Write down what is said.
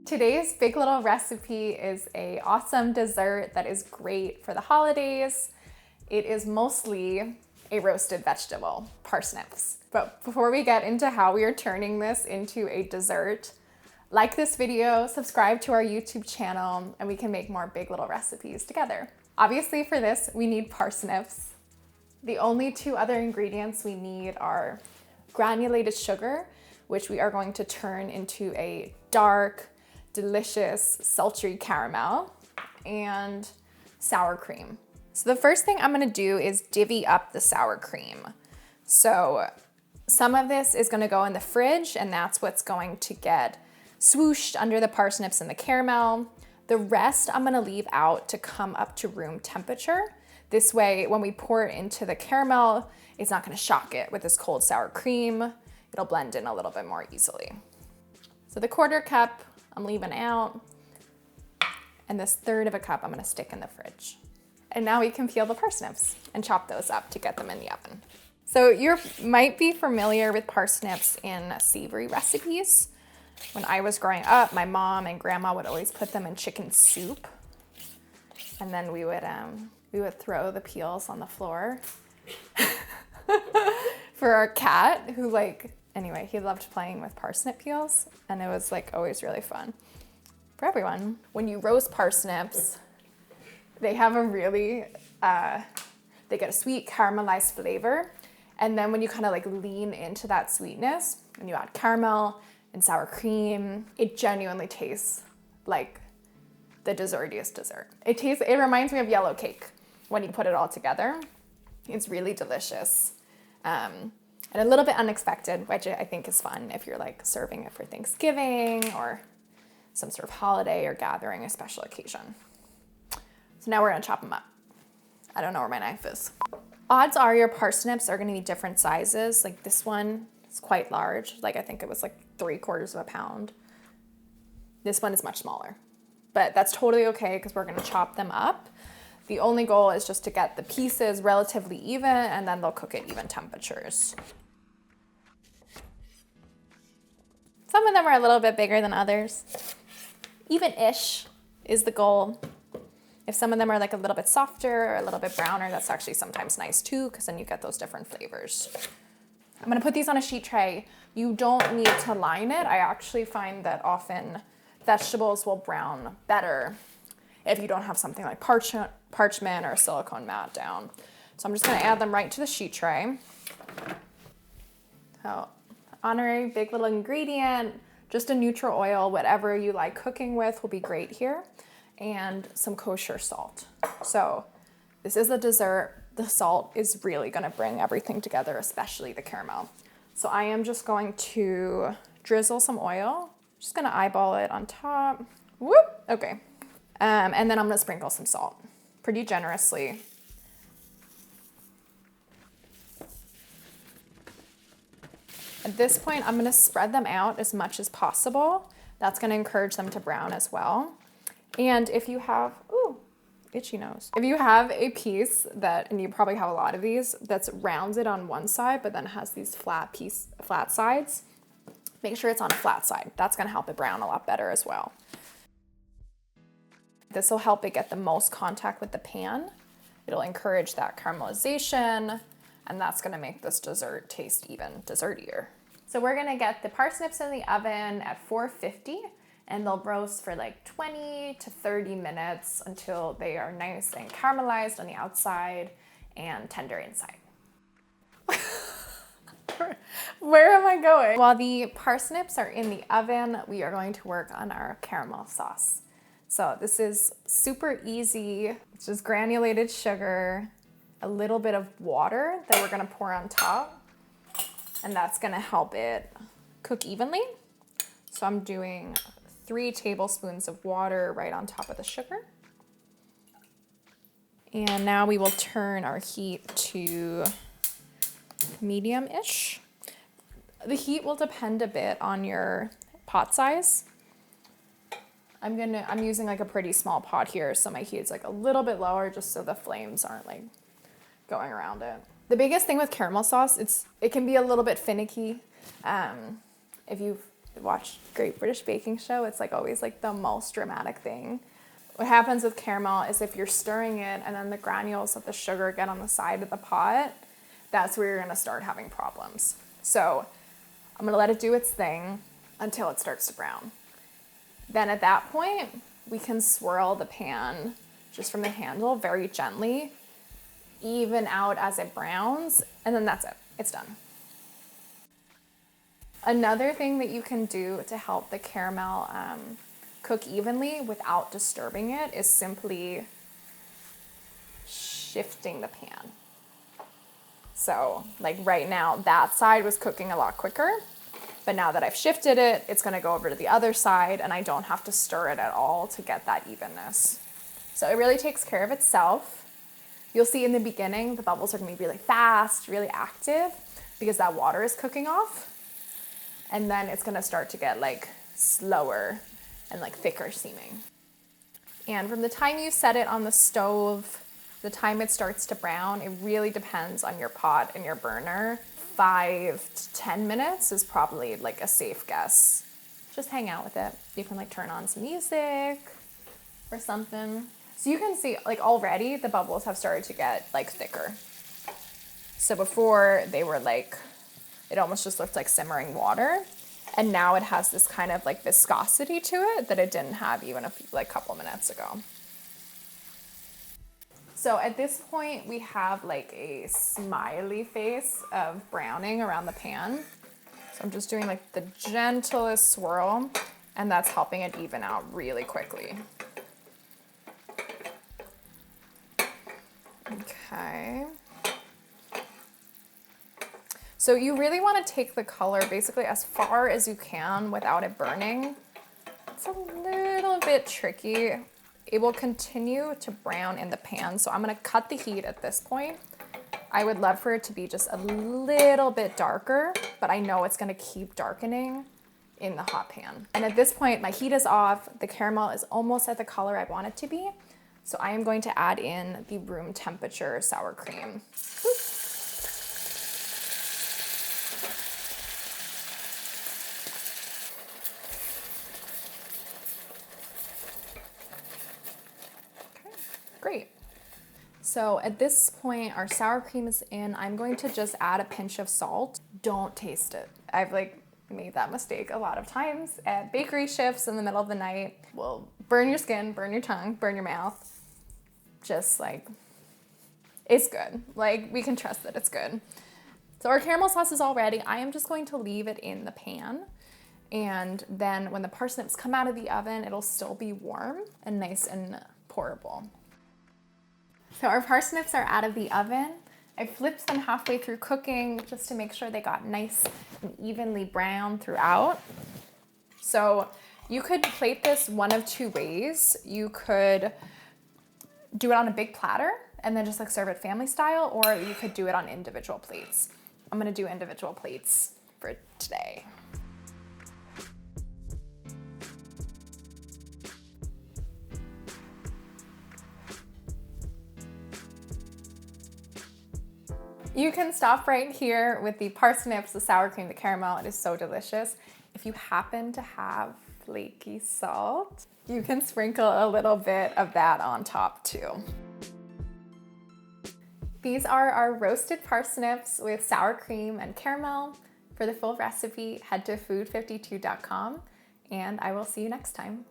Today's big little recipe is an awesome dessert that is great for the holidays. It is mostly a roasted vegetable, parsnips. But before we get into how we are turning this into a dessert, like this video, subscribe to our YouTube channel, and we can make more big little recipes together. Obviously for this, we need parsnips. The only two other ingredients we need are granulated sugar, which we are going to turn into a dark, delicious, sultry caramel, and sour cream. So the first thing I'm gonna do is divvy up the sour cream. So some of this is gonna go in the fridge, and that's what's going to get swooshed under the parsnips and the caramel. The rest I'm gonna leave out to come up to room temperature. This way, when we pour it into the caramel, it's not gonna shock it with this cold sour cream. It'll blend in a little bit more easily. So the 1/4 cup I'm leaving out, and this 1/3 of a cup I'm gonna stick in the fridge. And now we can peel the parsnips and chop those up to get them in the oven. So you might be familiar with parsnips in savory recipes. When I was growing up, my mom and grandma would always put them in chicken soup. And then we would throw the peels on the floor for our cat who anyway, he loved playing with parsnip peels, and it was always really fun for everyone. When you roast parsnips, they have a really, they get a sweet caramelized flavor. And then when you kind of lean into that sweetness, when you add caramel and sour cream, it genuinely tastes like the dessertiest dessert. It reminds me of yellow cake when you put it all together. It's really delicious. And a little bit unexpected, which I think is fun if you're serving it for Thanksgiving or some sort of holiday or gathering, a special occasion. So now we're gonna chop them up. I don't know where my knife is. Odds are your parsnips are gonna be different sizes. This one is quite large. I think it was 3/4 of a pound. This one is much smaller, but that's totally okay because we're gonna chop them up. The only goal is just to get the pieces relatively even, and then they'll cook at even temperatures. Some of them are a little bit bigger than others. Even-ish is the goal. If some of them are a little bit softer or a little bit browner, that's actually sometimes nice too, because then you get those different flavors. I'm gonna put these on a sheet tray. You don't need to line it. I actually find that often vegetables will brown better if you don't have something like parchment or a silicone mat down. So I'm just gonna add them right to the sheet tray. So honorary big little ingredient, just a neutral oil, whatever you like cooking with will be great here, and some kosher salt. So this is a dessert. The salt is really gonna bring everything together, especially the caramel. So I am just going to drizzle some oil. Just gonna eyeball it on top. Whoop, okay. And then I'm gonna sprinkle some salt pretty generously. At this point, I'm gonna spread them out as much as possible. That's gonna encourage them to brown as well. And if you have, ooh, itchy nose. If you have a piece and you probably have a lot of these, that's rounded on one side, but then has these flat sides, make sure it's on a flat side. That's gonna help it brown a lot better as well. This will help it get the most contact with the pan. It'll encourage that caramelization, and that's gonna make this dessert taste even dessertier. So we're gonna get the parsnips in the oven at 450, and they'll roast for 20 to 30 minutes until they are nice and caramelized on the outside and tender inside. Where am I going? While the parsnips are in the oven, we are going to work on our caramel sauce. So this is super easy. It's just granulated sugar, a little bit of water that we're gonna pour on top, and that's gonna help it cook evenly. So I'm doing 3 tablespoons of water right on top of the sugar. And now we will turn our heat to medium-ish. The heat will depend a bit on your pot size. I'm using a pretty small pot here, so my heat's a little bit lower just so the flames aren't going around it. The biggest thing with caramel sauce, it can be a little bit finicky. If watch Great British Baking Show, it's like always like the most dramatic thing. What happens with caramel is if you're stirring it and then the granules of the sugar get on the side of the pot, that's where you're gonna start having problems. So I'm gonna let it do its thing until it starts to brown. Then at that point, we can swirl the pan just from the handle very gently, even out as it browns, and then that's it, it's done. Another thing that you can do to help the caramel cook evenly without disturbing it is simply shifting the pan. So like right now, that side was cooking a lot quicker, but now that I've shifted it, it's gonna go over to the other side and I don't have to stir it at all to get that evenness. So it really takes care of itself. You'll see in the beginning, the bubbles are gonna be really fast, really active, because that water is cooking off. And then it's gonna start to get like slower and like thicker seeming. And from the time you set it on the stove, the time it starts to brown, it really depends on your pot and your burner. 5 to 10 minutes is probably like a safe guess. Just hang out with it. You can like turn on some music or something. So you can see like already the bubbles have started to get like thicker. So before they were like, it almost just looked like simmering water. And now it has this kind of like viscosity to it that it didn't have even a few, like couple minutes ago. So at this point we have like a smiley face of browning around the pan. So I'm just doing like the gentlest swirl and that's helping it even out really quickly. Okay. So you really want to take the color basically as far as you can without it burning. It's a little bit tricky. It will continue to brown in the pan, so I'm going to cut the heat at this point. I would love for it to be just a little bit darker, but I know it's going to keep darkening in the hot pan. And at this point, my heat is off. The caramel is almost at the color I want it to be. So I am going to add in the room temperature sour cream. Great. So at this point, our sour cream is in. I'm going to just add a pinch of salt. Don't taste it. I've like made that mistake a lot of times at bakery shifts in the middle of the night. Will burn your skin, burn your tongue, burn your mouth. Just like, it's good. Like we can trust that it's good. So our caramel sauce is all ready. I am just going to leave it in the pan. And then when the parsnips come out of the oven, it'll still be warm and nice and pourable. So our parsnips are out of the oven. I flipped them halfway through cooking just to make sure they got nice and evenly brown throughout. So you could plate this one of two ways. You could do it on a big platter and then just like serve it family style, or you could do it on individual plates. I'm gonna do individual plates for today. You can stop right here with the parsnips, the sour cream, the caramel. It is so delicious. If you happen to have flaky salt, you can sprinkle a little bit of that on top too. These are our roasted parsnips with sour cream and caramel. For the full recipe, head to food52.com and I will see you next time.